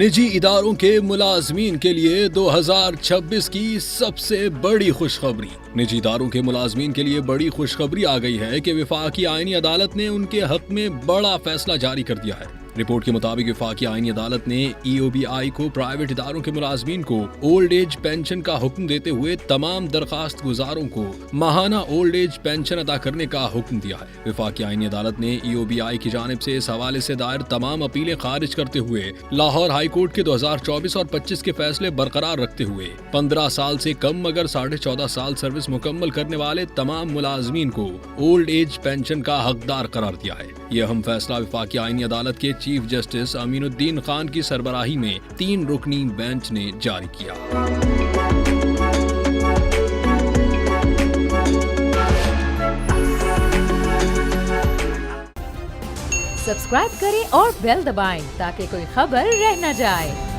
निजी इदारों के मुलाजमीन के लिए 2026 की सबसे बड़ी खुशखबरी। निजी इदारों के मुलाजमीन के लिए बड़ी खुशखबरी आ गई है कि वफाकी आईनी अदालत ने उनके हक में बड़ा फैसला जारी कर दिया है। रिपोर्ट के मुताबिक वफाकी आईनी अदालत ने EOBI को प्राइवेट इदारों के मुलाजमीन को ओल्ड एज पेंशन का हुक्म देते हुए तमाम दरखास्त गुजारों को माहाना ओल्ड एज पेंशन अदा करने का हुक्म दिया है। वफाकी आईनी अदालत ने EOBI की जानिब से इस हवाले से दायर तमाम अपीलें खारिज करते हुए लाहौर हाई कोर्ट के 2024 और 25 के फैसले बरकरार रखते हुए 15 साल से कम मगर 14.5 साल सर्विस मुकम्मल करने वाले तमाम मुलाजमीन को ओल्ड एज पेंशन का हकदार करार दिया है। यह अहम फैसला वफाकी आईनी अदालत के चीफ जस्टिस अमीनुद्दीन खान की सरबराही में 3 रुकनी बेंच ने जारी किया। सब्सक्राइब करें और बेल दबाएं ताकि कोई खबर रह न जाए।